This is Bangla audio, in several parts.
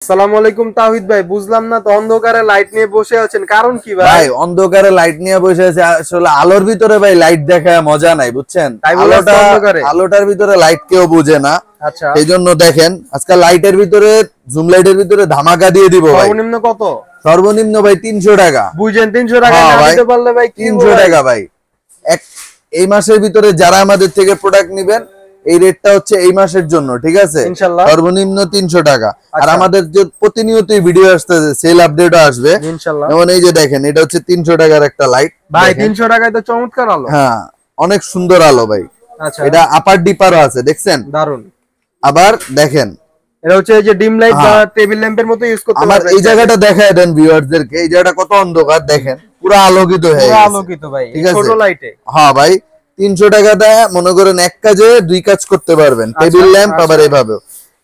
আসসালামু আলাইকুম তাওহিদ ভাই, বুঝলাম না তো অন্ধকারে লাইট নিয়ে বসে আছেন, কারণ কি ভাই? ভাই অন্ধকারে লাইট নিয়ে বসে আছে, আসলে আলোর ভিতরে ভাই লাইট দেখায় মজা নাই, বুঝছেন? আলোটার ভিতরে লাইট কেউ বুঝে না। আচ্ছা, এই জন্য দেখেন আজকাল লাইটের ভিতরে, জুম লাইটের ভিতরে ধামাকা দিয়ে দিব ভাই। সর্বনিম্ন কত? সর্বনিম্ন ভাই 300 টাকা। বুঝেন 300 টাকা না দিতে পারলে ভাই 300 টাকা ভাই। এই মাসের ভিতরে যারা আমাদের থেকে প্রোডাক্ট নেবেন, এই রেটটা হচ্ছে এই মাসের জন্য, ঠিক আছে? ইনশাআল্লাহ সর্বনিম্ন 300 টাকা। আর আমাদের যে প্রতিনিয়তই ভিডিও আসতেছে, সেল আপডেটও আসবে ইনশাআল্লাহ। যেমন এই যে দেখেন, এটা হচ্ছে 300 টাকার একটা লাইট ভাই। 300 টাকায় তো চমৎকার আলো। হ্যাঁ, অনেক সুন্দর আলো ভাই। আচ্ছা, এটা আপার ডিপারও আছে, দেখছেন? দারুন। আবার দেখেন, এটা হচ্ছে এই যে ডিম লাইট বা টেবিল ল্যাম্পের মতো ইউজ করতে আমার পারবেন। এই জায়গাটা দেখায় দেন ভিউয়ারদেরকে, এই জায়গাটা কত অন্ধকার দেখেন, পুরো আলোকিত হয়ে গেছে। পুরো আলোকিত ভাই, ছোট লাইটে। হ্যাঁ ভাই, 300 টাকা দেয়, মনে করেন এক কাজে দুই কাজ করতে পারবেন, টেবিল ল্যাম্প আবার এইভাবে।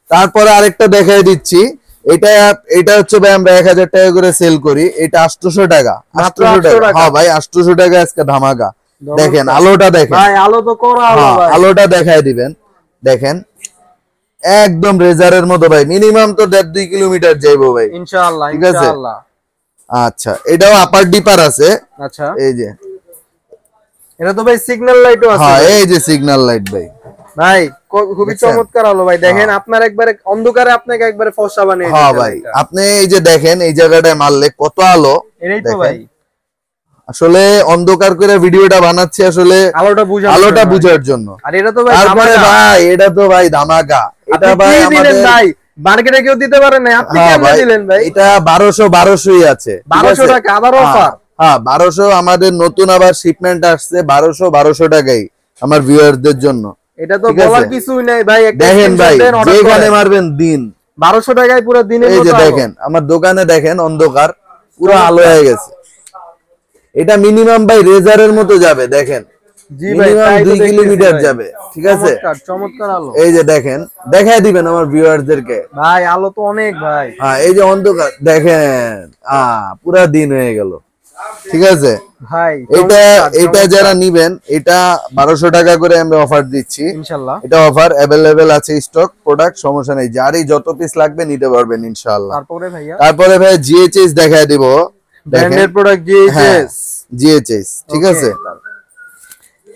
তারপরে আরেকটা দেখাই দিচ্ছি, এটা এটা হচ্ছে ভাই আমরা 1000 টাকা করে সেল করি, এটা 800 টাকা। 800 টাকা, হ্যাঁ ভাই 800 টাকা আজকে ধামাকা। দেখেন আলোটা, দেখেন ভাই আলো তো করা আলো ভাই। আলোটা দেখাই দিবেন, দেখেন একদম রেজারের মতো ভাই, মিনিমাম তো 1.5-2 কিলোমিটার যাইবো ভাই ইনশাআল্লাহ, ঠিক আছে? ইনশাআল্লাহ। আচ্ছা, এটাও আপার ডিপার আছে। আচ্ছা, এই যে এটা তো ভাই সিগন্যাল লাইটও আছে। হ্যাঁ, এই যে সিগন্যাল লাইট ভাই। ভাই খুবই চমৎকার আলো ভাই, দেখেন আপনার একবারে অন্ধকারে আপনাকে একবারে ফর্সা বানিয়ে দিয়েছে। হ্যাঁ ভাই, আপনি এই যে দেখেন এই জায়গাটায় মারলে কত আলো। এটাই তো ভাই, আসলে অন্ধকার করে ভিডিওটা বানাচ্ছি আসলে আলোটা বুঝার জন্য। আর এটা তো ভাই তারপরে ভাই এটা তো ভাই ধামাকা। এটা ভাই আমাদের ভাই মার্কেটে কেউ দিতে পারে না, আপনি কেমনে দিলেন ভাই? এটা 1200ই আছে, 1200 টাকা আবার অফার। হ্যাঁ 1200, আমাদের নতুন আবার শিপমেন্ট আসছে 1200 টাকাই আমার ভিউয়ারদের জন্য। এটা তো বলার কিছুই নাই ভাই, দেখেন ভাই যেখানে মারবেন দিন 1200 টাকায় পুরো দিনের মতো। এই যে দেখেন আমার দোকানে, দেখেন অন্ধকার পুরো আলো হয়ে গেছে। এটা মিনিমাম ভাই রেজারের মতো যাবে, দেখেন জি ভাই, মিনিমাম 2 কিলোমিটার যাবে, ঠিক আছে? চমৎকার আলো। এই যে দেখেন, দেখাই দিবেন আমার ভিউয়ারদেরকে ভাই আলো তো অনেক ভাই। হ্যাঁ, এই যে অন্ধকার দেখেন, পুরা দিন হয়ে গেল, ঠিক আছে ভাই? এটা যারা নিবেন, এটা 1200 টাকা করে আমরা অফার দিচ্ছি ইনশাআল্লাহ। এটা অফার अवेलेबल আছে, স্টক প্রোডাক্ট, সমস্যা নেই, যারই যত পিস লাগবে নিতে পারবেন ইনশাআল্লাহ। তারপরে ভাই জিএইচএস দেখায় দিব, ব্র্যান্ডের প্রোডাক্ট জিএইচএস। জিএইচএস ঠিক আছে,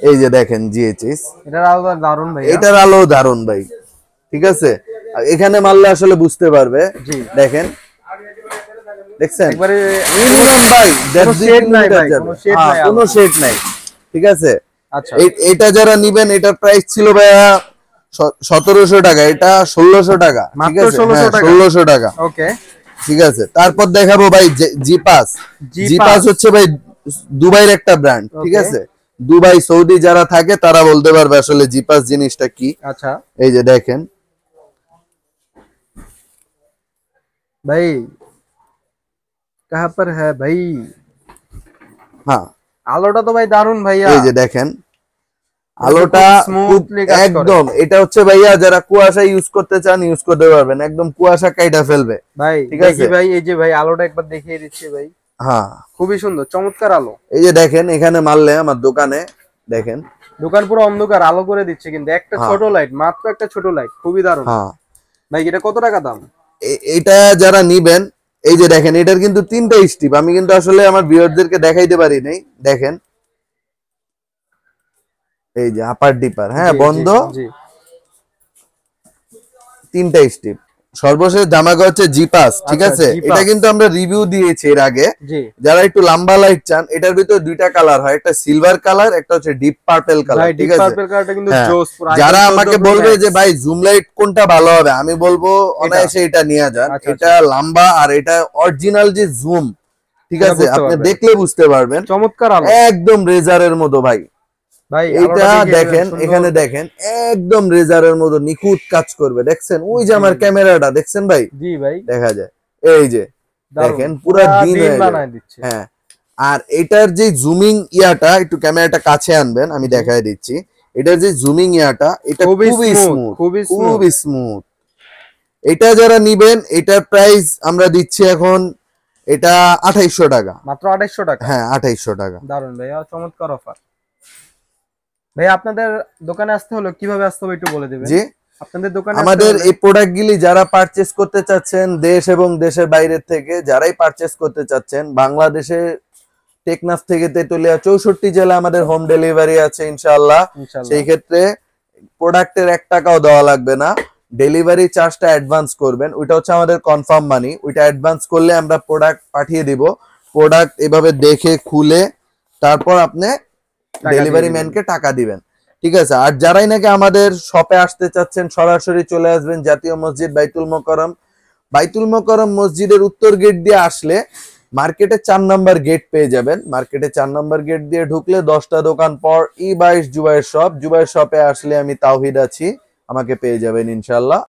এই যে দেখেন জিএইচএস, এটার আলো দারুন ভাই, এটার আলো দারুন ভাই, ঠিক আছে? এখানে মারলে আসলে বুঝতে পারবে। দেখেন, দেখছেন একবারে মিনিমাম ভাই কোনো শেড নাই ভাই, কোনো শেড নাই, ঠিক আছে? আচ্ছা, এটা যারা নিবেন, এটার প্রাইস ছিল ভাইয়া 1700 টাকা, এটা 1600 টাকা, ঠিক আছে? 1600 টাকা, ওকে ঠিক আছে। তারপর দেখাবো ভাই জিপাস। জিপাস হচ্ছে ভাই দুবাইয়ের একটা ব্র্যান্ড, ঠিক আছে? দুবাই সৌদি যারা থাকে তারা বলতে পারবে আসলে জিপাস জিনিসটা কি। আচ্ছা, এই যে দেখেন ভাই कहां पर है भाई? হ্যাঁ, আলোটা তো ভাই দারুন ভাইয়া। এই যে দেখেন আলোটা একদম, এটা হচ্ছে ভাইয়া যারা কুয়াশা ইউজ করতে চান ইউজ করতে পারবেন, একদম কুয়াশা কাইটা ফেলবে ভাই, ঠিক আছে ভাই? এই যে ভাই আলোটা একবার দেখিয়ে দিচ্ছি ভাই। হ্যাঁ, খুবই সুন্দর চমৎকার আলো। এই যে দেখেন এখানে মারলে আমার দোকানে, দেখেন দোকান পুরো অন্ধকার, আলো করে দিচ্ছে কিন্তু একটা ছোট লাইট, মাত্র একটা ছোট লাইট, খুবই দারুন। হ্যাঁ ভাই এটা কত টাকা দাম? এটা যারা নিবেন, এই যে দেখেন এটার কিন্তু 3টা স্ট্রিপ, আমি কিন্তু আসলে আমার ভিউয়ারদেরকে দেখাইতে পারি নাই, দেখেন এই যে আপার ডিপার, হ্যাঁ বন্ধ, 3টা স্ট্রিপ। সর্বশেষ ধামাকা হচ্ছে জিপাস, ঠিক আছে? এটা কিন্তু আমরা রিভিউ দিয়েছি এর আগে, যারা একটু লম্বা লাইট চান, এটার ভিতরে 2টা কালার হয়, একটা সিলভার কালার, একটা হচ্ছে ডিপ পার্পল কালার, ঠিক আছে? যারা আমাকে বলবে যে ভাই জুম লাইট কোনটা ভালো হবে, আমি বলবো অনায়াসে এটা নিয়ে যান, এটা লম্বা আর এটা অরিজিনাল যে জুম, ঠিক আছে? আপনি দেখলে বুঝতে পারবেন, চমৎকার আলো, একদম রেজারের মতো ভাই। ভাই এটা দেখেন, এখানে দেখেন একদম রেজারের মতো নিখুঁত কাজ করবে, দেখছেন? ওই যে আমার ক্যামেরাটা দেখছেন ভাই? জি ভাই, দেখা যায়, এই যে দেখেন পুরো দিন বানায় দিচ্ছে। হ্যাঁ, আর এটার যে জুমিং ইয়াটা, একটু ক্যামেরাটা কাছে আনবেন, আমি দেখায় দিচ্ছি। এটার যে জুমিং ইয়াটা, এটা খুবই স্মুথ, খুবই স্মুথ। এটা যারা নিবেন, এটার প্রাইস আমরা দিচ্ছি এখন, এটা 2800 টাকা, মাত্র 2800 টাকা। হ্যাঁ 2800 টাকা। দারুন ভাই, চমৎকার অফার। ভাই আপনাদের দোকানে আসতে হলো কিভাবে আসতে হবে একটু বলে দিবেন? জি, আপনাদের দোকানে আমাদের এই প্রোডাক্ট গুলি যারা পারচেজ করতে চাচ্ছেন দেশ এবং দেশের বাইরের থেকে, যারাই পারচেজ করতে চাচ্ছেন, বাংলাদেশে টেকনাফ থেকে তেতুলিয়া 64 জেলা আমাদের হোম ডেলিভারি আছে ইনশাআল্লাহ। সেই ক্ষেত্রে প্রোডাক্টের 1 টাকাও দেওয়া লাগবে না, ডেলিভারি চার্জটা অ্যাডভান্স করবেন, ওইটা হচ্ছে আমাদের কনফার্ম মানি। ওইটা অ্যাডভান্স করলে আমরা প্রোডাক্ট পাঠিয়ে দিব। প্রোডাক্ট এভাবে দেখে খুলে তারপর আপনি ডেলিভারি ম্যানকে টাকা দিবেন, ঠিক আছে। আর যারাই নাকি আমাদের শপে আসতে চাচ্ছেন সরাসরি চলে আসবেন জাতীয় মসজিদ বাইতুল মোকাররম। বাইতুল মোকাররম মসজিদের উত্তর গেট দিয়ে আসলে মার্কেটে 4 নাম্বার গেট পেয়ে যাবেন। মার্কেটে 4 নাম্বার গেট দিয়ে ঢুকলে 10টা দোকান পর ই22 জুবাইর শপ। জুবাইর শপে আসলে আমি তাওহিদ আছি, আমাকে পেয়ে যাবেন ইনশাআল্লাহ।